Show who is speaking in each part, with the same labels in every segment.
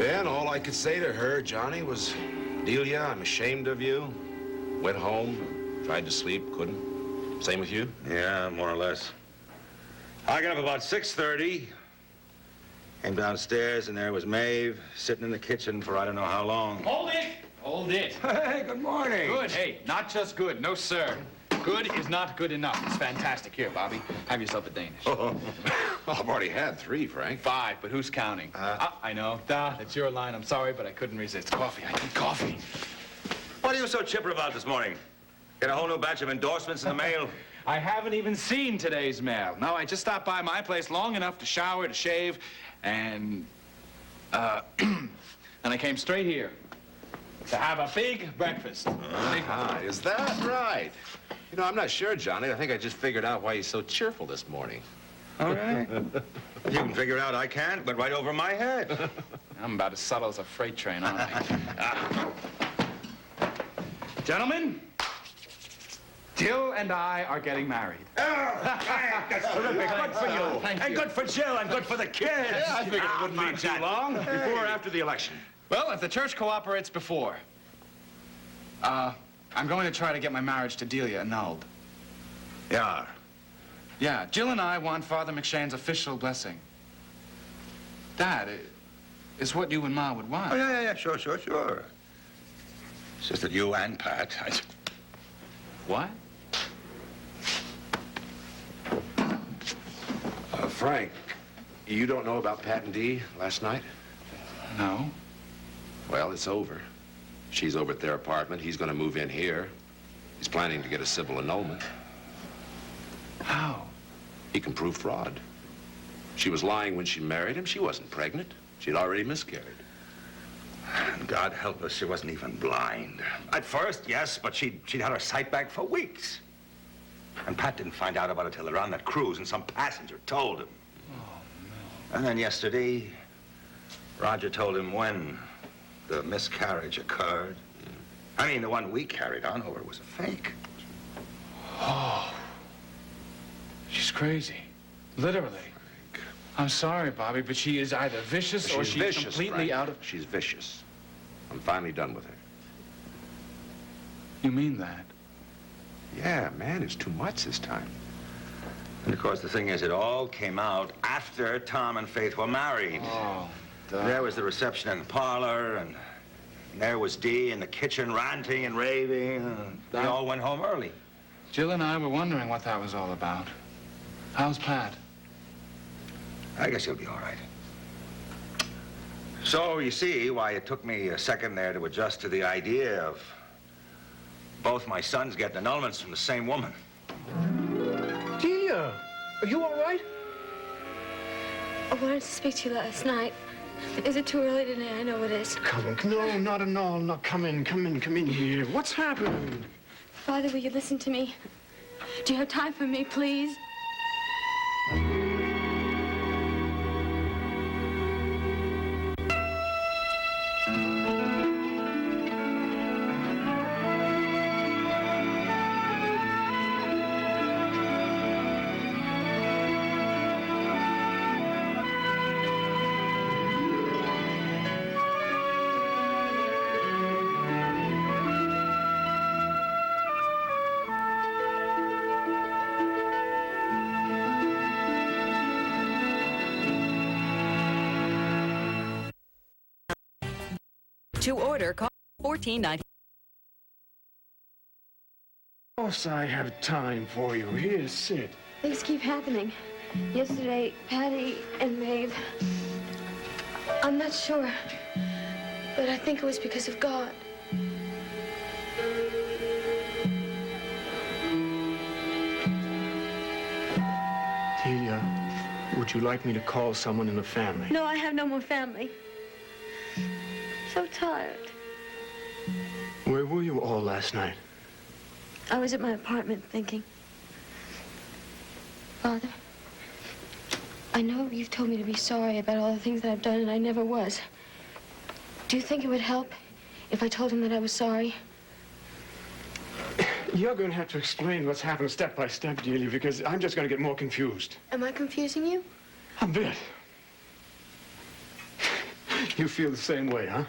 Speaker 1: Then all I could say to her, Johnny, was, Delia, I'm ashamed of you. Went home, tried to sleep, couldn't. Same with you?
Speaker 2: Yeah, more or less. I got up about 6:30. Came downstairs, and there was Maeve sitting in the kitchen for I don't know how long.
Speaker 3: Hold it! Hold it.
Speaker 2: Hey, good morning.
Speaker 3: Good. Hey, not just good. No, sir. Good is not good enough. It's fantastic. Here, Bobby, have yourself a Danish.
Speaker 1: Well, I've already had 3, Frank.
Speaker 3: 5, but who's counting? I know. That's your line. I'm sorry, but I couldn't resist. Coffee. I need coffee.
Speaker 2: What are you so chipper about this morning? Get a whole new batch of endorsements in the mail?
Speaker 3: I haven't even seen today's mail. No, I just stopped by my place long enough to shower, to shave, and, and I came straight here to have a big breakfast.
Speaker 1: Is that right? You know, I'm not sure, Johnny. I think I just figured out why he's so cheerful this morning.
Speaker 2: All right. You can figure it out. I can't, but right over my head.
Speaker 3: I'm about as subtle as a freight train, aren't I? Gentlemen, Jill and I are getting married.
Speaker 2: Oh, that's terrific. Good for you.
Speaker 3: Thank
Speaker 2: And
Speaker 3: you.
Speaker 2: good for Jill and good for the kids.
Speaker 1: Yeah, I figured it wouldn't be too long. Before or after the election?
Speaker 3: Well, if the church cooperates before, I'm going to try to get my marriage to Delia annulled.
Speaker 2: Yeah.
Speaker 3: Yeah, Jill and I want Father McShane's official blessing. That is what you and Ma would want.
Speaker 2: Oh, yeah, sure. It's just that you and Pat,
Speaker 3: What?
Speaker 1: Frank, you don't know about Pat and Dee last night?
Speaker 3: No.
Speaker 1: Well, it's over. She's over at their apartment. He's going to move in here. He's planning to get a civil annulment.
Speaker 3: How?
Speaker 1: He can prove fraud. She was lying when she married him. She wasn't pregnant. She'd already miscarried.
Speaker 2: And God help us, she wasn't even blind. At first, yes, but she'd had her sight back for weeks. And Pat didn't find out about it till they were on that cruise and some passenger told him.
Speaker 3: Oh, no.
Speaker 2: And then yesterday, Roger told him when the miscarriage occurred. I mean, the one we carried on over was a fake.
Speaker 3: Oh. She's crazy. Literally. I'm sorry, Bobby, but she is either vicious or she's
Speaker 1: vicious,
Speaker 3: completely
Speaker 1: Frank.
Speaker 3: out of...
Speaker 1: She's vicious. I'm finally done with her.
Speaker 3: You mean that?
Speaker 1: Yeah, man, it's too much this time.
Speaker 2: And of course, the thing is, it all came out after Tom and Faith were married.
Speaker 3: Oh,
Speaker 2: There was the reception in the parlor, and there was Dee in the kitchen ranting and raving. And they all went home early.
Speaker 3: Jill and I were wondering what that was all about. How's Pat?
Speaker 2: I guess he'll be all right. So, you see why it took me a second there to adjust to the idea of both my sons getting annulments from the same woman.
Speaker 4: Delia, are you all right?
Speaker 5: I wanted to speak to you last night. Is it too early today? I know it is.
Speaker 4: Come on. No, not at all. No, come in here. What's happening?
Speaker 5: Father, will you listen to me? Do you have time for me, please?
Speaker 6: To order, call $14.90.
Speaker 4: Of course I have time for you. Here, sit.
Speaker 5: Things keep happening. Yesterday, Patty and Maeve. I'm not sure, but I think it was because of God.
Speaker 4: Delia, would you like me to call someone in the family?
Speaker 5: No, I have no more family. So tired.
Speaker 4: Where were you all last night?
Speaker 5: I was at my apartment thinking. Father, I know you've told me to be sorry about all the things that I've done, and I never was. Do you think it would help if I told him that I was sorry?
Speaker 4: You're going to have to explain what's happened step by step, Delia, because I'm just going to get more confused.
Speaker 5: Am I confusing you?
Speaker 4: A bit. You feel the same way, huh?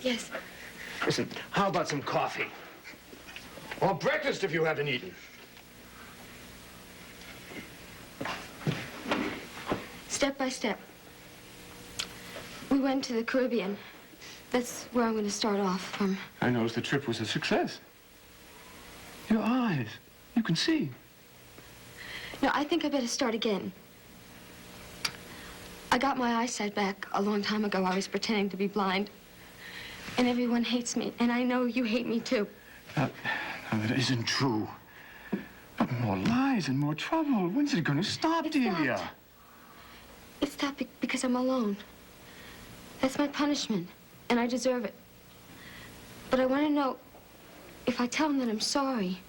Speaker 5: Yes.
Speaker 4: Listen, how about some coffee? Or breakfast if you haven't eaten.
Speaker 5: Step by step. We went to the Caribbean. That's where I'm going to start off from.
Speaker 4: I noticed the trip was a success. Your eyes, you can see.
Speaker 5: No, I think I better start again. I got my eyesight back a long time ago. I was pretending to be blind. And everyone hates me. And I know you hate me, too.
Speaker 4: Now, that isn't true. But more lies and more trouble. When's it going to stop, Delia?
Speaker 5: stopped. It stopped because I'm alone. That's my punishment. And I deserve it. But I want to know, if I tell him that I'm sorry,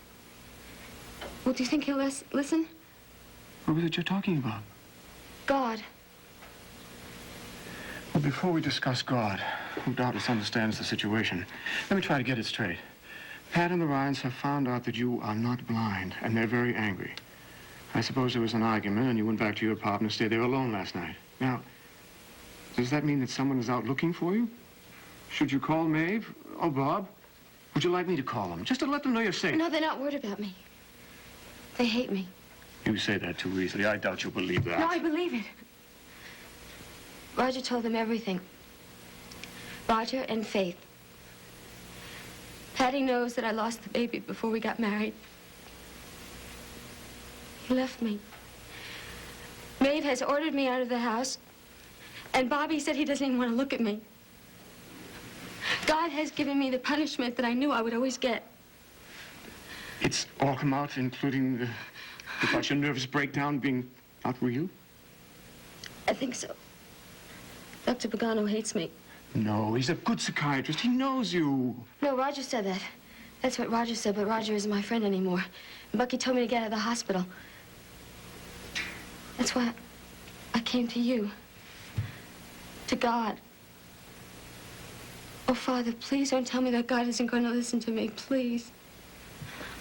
Speaker 5: well, do you think he'll listen?
Speaker 4: What was it you're talking about?
Speaker 5: God.
Speaker 4: Well, before we discuss God, who doubtless understands the situation, let me try to get it straight. Pat and the Ryans have found out that you are not blind, and they're very angry. I suppose there was an argument, and you went back to your apartment and stayed there alone last night. Now, does that mean that someone is out looking for you? Should you call Maeve or Bob? Would you like me to call them, just to let them know you're safe?
Speaker 5: No, they're not worried about me. They hate me.
Speaker 4: You say that too easily. I doubt you'll believe that.
Speaker 5: No, I believe it. Roger told them everything. Roger and Faith. Patty knows that I lost the baby before we got married. He left me. Maeve has ordered me out of the house, and Bobby said he doesn't even want to look at me. God has given me the punishment that I knew I would always get.
Speaker 4: It's all come out, including about your nervous breakdown being not real?
Speaker 5: I think so. Dr. Pagano hates me.
Speaker 4: No, he's a good psychiatrist. He knows you.
Speaker 5: No, Roger said that. That's what Roger said, but Roger isn't my friend anymore. And Bucky told me to get out of the hospital. That's why I came to you. To God. Oh, Father, please don't tell me that God isn't going to listen to me, please.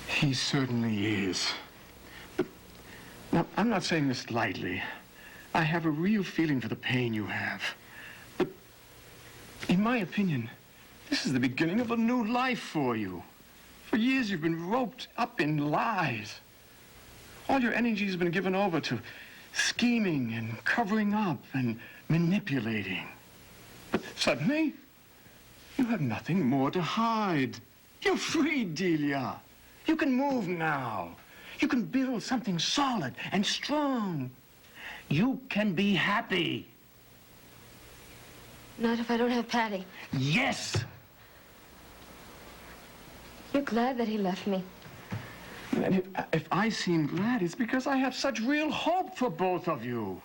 Speaker 4: He certainly is. But, now, I'm not saying this lightly. I have a real feeling for the pain you have. But, in my opinion, this is the beginning of a new life for you. For years, you've been roped up in lies. All your energy has been given over to scheming and covering up and manipulating. But suddenly, you have nothing more to hide. You're free, Delia. You can move now. You can build something solid and strong. You can be happy.
Speaker 5: Not if I don't have Patty.
Speaker 4: Yes.
Speaker 5: You're glad that he left me.
Speaker 4: And if I seem glad, it's because I have such real hope for both of you.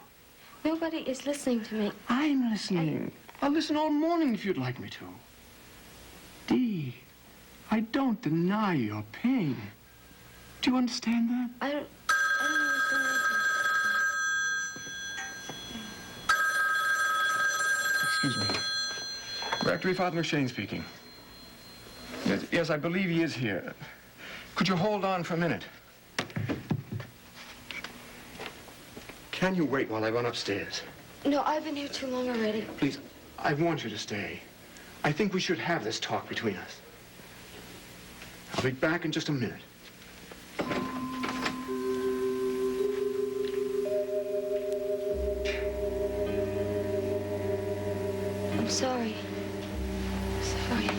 Speaker 5: Nobody is listening to me.
Speaker 4: I'm listening. I'll listen all morning if you'd like me to. Dee, I don't deny your pain. Do you understand that?
Speaker 5: I don't understand anything.
Speaker 4: Excuse me. Rectory, Father McShane speaking. Yes, I believe he is here. Could you hold on for a minute? Can you wait while I run upstairs?
Speaker 5: No, I've been here too long already.
Speaker 4: Please, I want you to stay. I think we should have this talk between us. I'll be back in just a minute.
Speaker 5: I'm sorry. Sorry.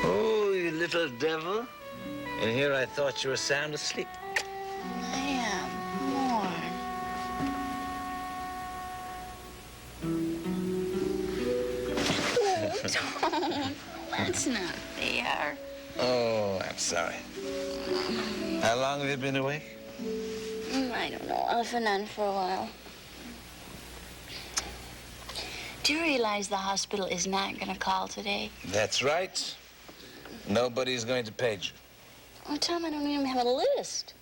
Speaker 7: Oh, you little devil. And here I thought you were sound asleep.
Speaker 8: I am warm. Oh, don't. That's not fair.
Speaker 7: Oh, I'm sorry. How long have you been awake?
Speaker 8: I don't know, off and on for a while. Do you realize the hospital is not going to call today?
Speaker 7: That's right. Nobody's going to page you.
Speaker 8: Oh, Tom, I don't even have a list.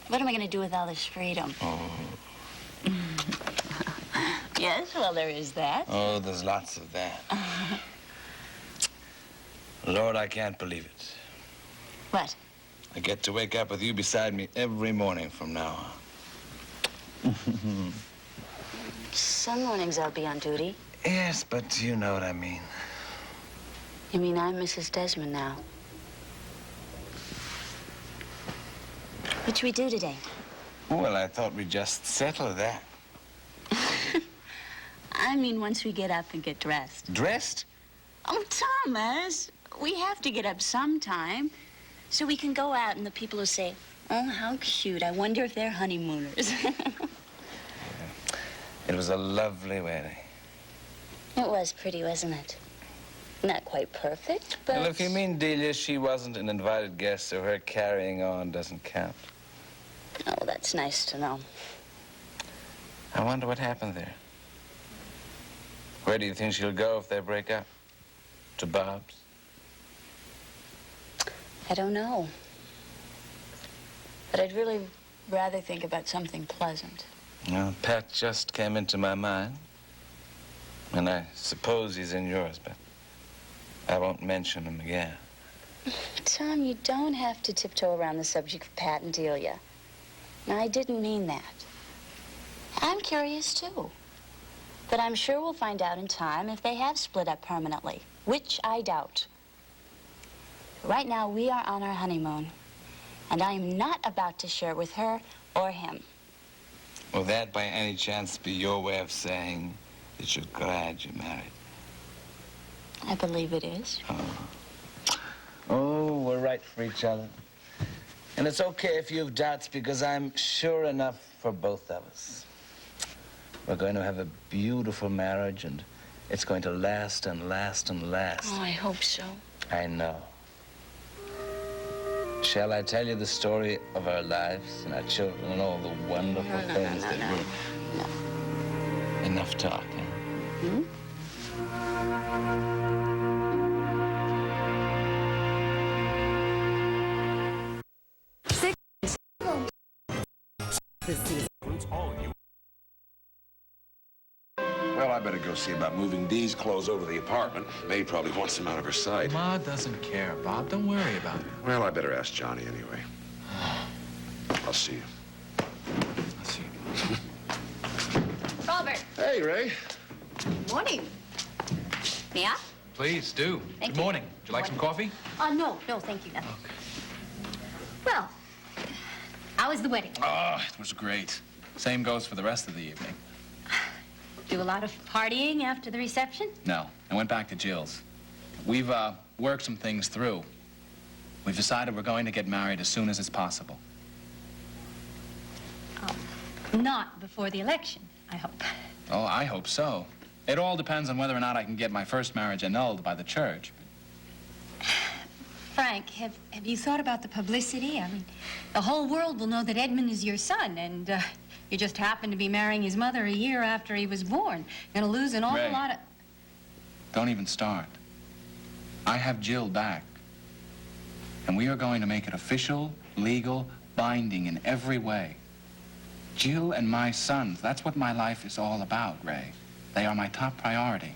Speaker 8: What am I going to do with all this freedom?
Speaker 7: Oh.
Speaker 8: Yes, well, there is that.
Speaker 7: Oh, there's lots of that. Lord, I can't believe it.
Speaker 8: What?
Speaker 7: I get to wake up with you beside me every morning from now on.
Speaker 8: Some mornings I'll be on duty.
Speaker 7: Yes, but you know what I mean.
Speaker 8: You mean I'm Mrs. Desmond now? What should we do today?
Speaker 7: Well, I thought we'd just settle that.
Speaker 8: I mean, once we get up and get dressed.
Speaker 7: Dressed?
Speaker 8: Oh, Thomas, we have to get up sometime so we can go out and the people will say, oh, how cute. I wonder if they're honeymooners.
Speaker 7: It was a lovely wedding.
Speaker 8: It was pretty, wasn't it? Not quite perfect, but...
Speaker 7: Well, if you mean Delia, she wasn't an invited guest, so her carrying on doesn't count.
Speaker 8: Oh, that's nice to know.
Speaker 7: I wonder what happened there. Where do you think she'll go if they break up? To Bob's?
Speaker 8: I don't know. But I'd really rather think about something pleasant.
Speaker 7: Well, Pat just came into my mind. And I suppose he's in yours, but I won't mention him again.
Speaker 8: Tom, you don't have to tiptoe around the subject of Pat and Delia. Now, I didn't mean that. I'm curious, too. But I'm sure we'll find out in time if they have split up permanently, which I doubt. Right now, we are on our honeymoon, and I am not about to share with her or him.
Speaker 7: Will that by any chance be your way of saying that you're glad you're married?
Speaker 8: I believe it is.
Speaker 7: Oh, we're right for each other. And it's okay if you have doubts, because I'm sure enough for both of us. We're going to have a beautiful marriage, and it's going to last and last and last.
Speaker 8: Oh, I hope so.
Speaker 7: I know. Shall I tell you the story of our lives and our children and all the wonderful things that we're...
Speaker 8: No.
Speaker 7: Enough talk, huh?
Speaker 8: Hmm?
Speaker 6: This season.
Speaker 1: Well, I better go see about moving Dee's clothes over to the apartment. May probably wants them out of her sight.
Speaker 3: Ma doesn't care, Bob. Don't worry about it.
Speaker 1: Well, I better ask Johnny anyway. I'll see you.
Speaker 3: I'll see.
Speaker 5: Robert.
Speaker 1: Hey, Ray.
Speaker 5: Morning.
Speaker 8: May I?
Speaker 3: Please do.
Speaker 8: Thank
Speaker 3: Good
Speaker 8: you.
Speaker 3: morning. Would you like some coffee?
Speaker 8: No, thank you. Nothing.
Speaker 9: Well, how was the wedding?
Speaker 3: Oh, it was great. Same goes for the rest of the evening.
Speaker 9: Do a lot of partying after the reception?
Speaker 3: No, I went back to Jill's. We've worked some things through. We've decided we're going to get married as soon as it's possible.
Speaker 9: Not before the election, I hope.
Speaker 3: Oh, I hope so. It all depends on whether or not I can get my first marriage annulled by the church.
Speaker 9: Frank, have you thought about the publicity? I mean, the whole world will know that Edmund is your son, and you just happened to be marrying his mother a year after he was born. You're gonna lose an awful
Speaker 3: Ray.
Speaker 9: lot of...
Speaker 3: Don't even start. I have Jill back. And we are going to make it official, legal, binding in every way. Jill and my sons, that's what my life is all about, Ray. They are my top priority.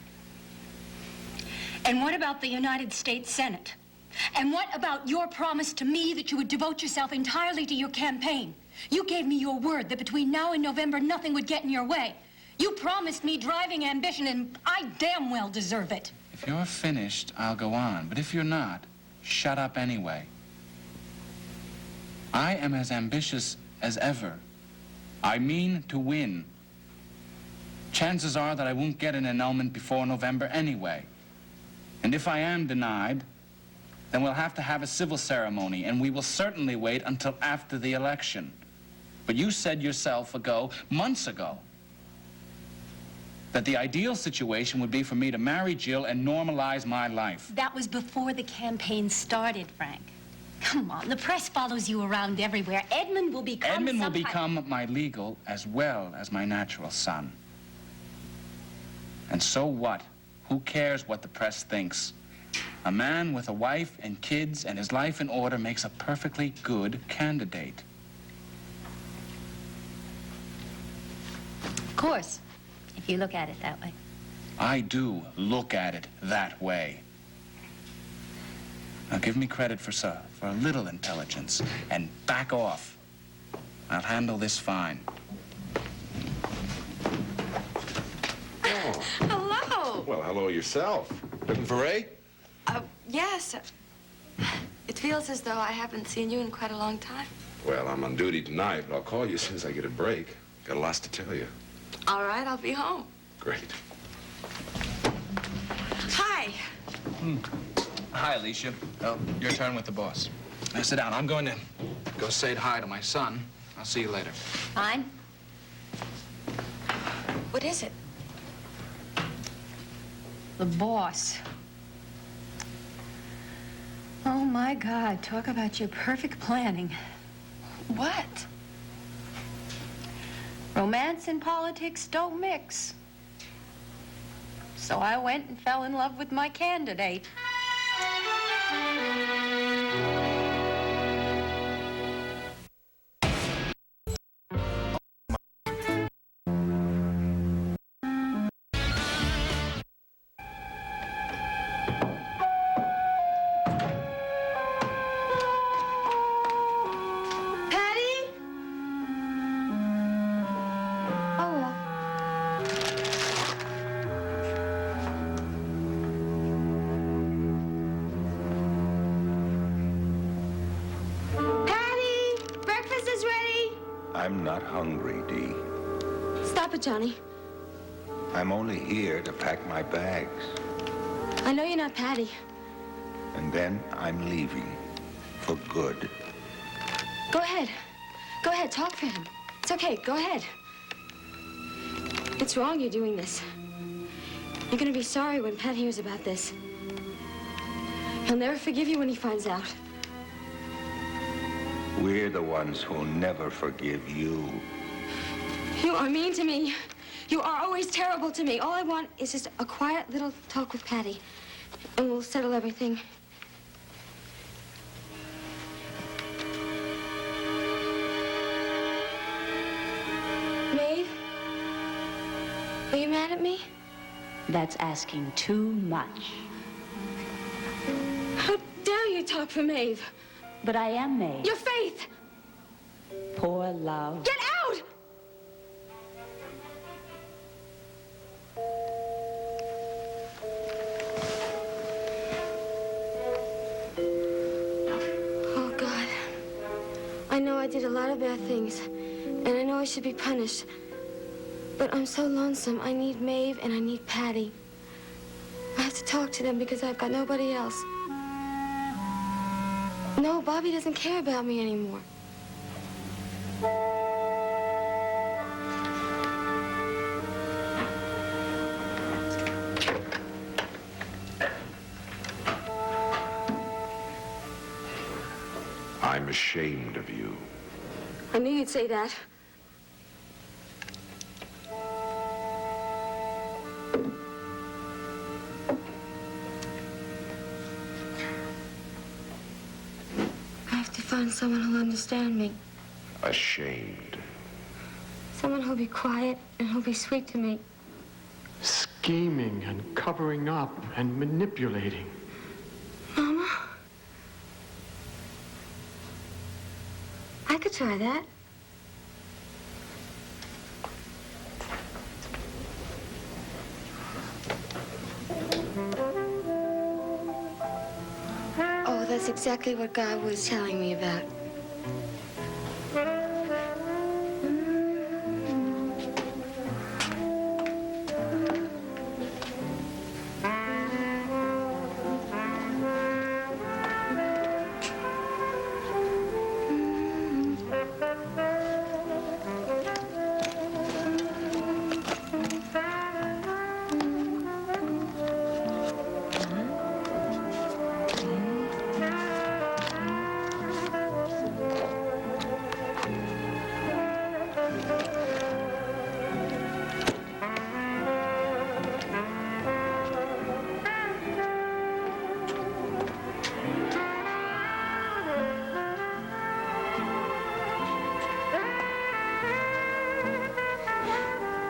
Speaker 9: And what about the United States Senate? And what about your promise to me that you would devote yourself entirely to your campaign? You gave me your word that between now and November, nothing would get in your way. You promised me driving ambition, and I damn well deserve it.
Speaker 3: If you're finished, I'll go on. But if you're not, shut up anyway. I am as ambitious as ever. I mean to win. Chances are that I won't get an annulment before November anyway. And if I am denied, then we'll have to have a civil ceremony, and we will certainly wait until after the election. But you said yourself months ago, that the ideal situation would be for me to marry Jill and normalize my life.
Speaker 9: That was before the campaign started, Frank. Come on, the press follows you around everywhere. Edmund will become
Speaker 3: my legal as well as my natural son. And so what? Who cares what the press thinks? A man with a wife and kids and his life in order makes a perfectly good candidate.
Speaker 9: Of course, if you look at it that way.
Speaker 3: I do look at it that way. Now give me credit for a little intelligence and back off. I'll handle this fine.
Speaker 5: Hello.
Speaker 1: Well, hello yourself. Looking for Ray?
Speaker 5: Yes. It feels as though I haven't seen you in quite a long time.
Speaker 1: Well, I'm on duty tonight, but I'll call you as soon as I get a break. Got lots to tell you.
Speaker 5: All right, I'll be home.
Speaker 1: Great.
Speaker 5: Hi.
Speaker 3: Hi, Alicia. Oh, your turn with the boss. Now sit down. I'm going to go say hi to my son. I'll see you later.
Speaker 9: Fine.
Speaker 5: What is it?
Speaker 9: The boss. Oh, my God. Talk about your perfect planning.
Speaker 5: What?
Speaker 9: Romance and politics don't mix. So I went and fell in love with my candidate.
Speaker 5: Patty? Oh, well. Patty! Breakfast is ready!
Speaker 2: I'm not hungry, Dee.
Speaker 5: Stop it, Johnny.
Speaker 2: I'm only here to pack my bags.
Speaker 5: I know you're not Patty.
Speaker 2: And then I'm leaving. For good.
Speaker 5: Go ahead. Go ahead, talk for him. It's okay, go ahead. It's wrong you're doing this. You're gonna be sorry when Pat hears about this. He'll never forgive you when he finds out.
Speaker 2: We're the ones who'll never forgive you.
Speaker 5: You are mean to me. You are always terrible to me. All I want is just a quiet little talk with Patty, and we'll settle everything. Maeve? Are you mad at me?
Speaker 8: That's asking too much.
Speaker 5: How dare you talk for Maeve?
Speaker 8: But I am Maeve.
Speaker 5: Your faith!
Speaker 8: Poor love.
Speaker 5: Get out! Oh, God. I know I did a lot of bad things, and I know I should be punished. But I'm so lonesome. I need Maeve and I need Patty. I have to talk to them because I've got nobody else. No, Bobby doesn't care about me anymore.
Speaker 1: I'm ashamed of you.
Speaker 5: I knew you'd say that. I have to find someone who'll understand me.
Speaker 1: Ashamed.
Speaker 5: Someone who'll be quiet and who'll be sweet to me.
Speaker 4: Scheming and covering up and manipulating.
Speaker 5: Mama? I could try that. Oh, that's exactly what God was telling me about.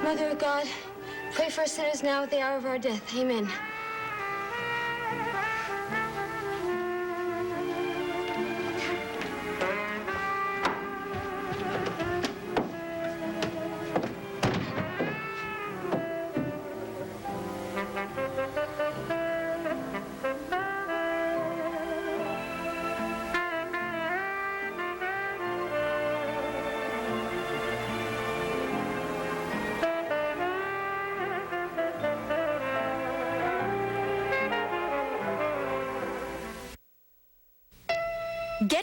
Speaker 5: Mother of God, pray for us sinners now at the hour of our death. Amen.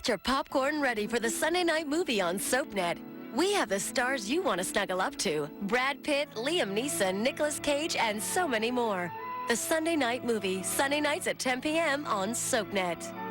Speaker 10: Get your popcorn ready for the Sunday night movie on SoapNet. We have the stars you want to snuggle up to. Brad Pitt, Liam Neeson, Nicolas Cage, and so many more. The Sunday night movie, Sunday nights at 10 p.m. on SoapNet.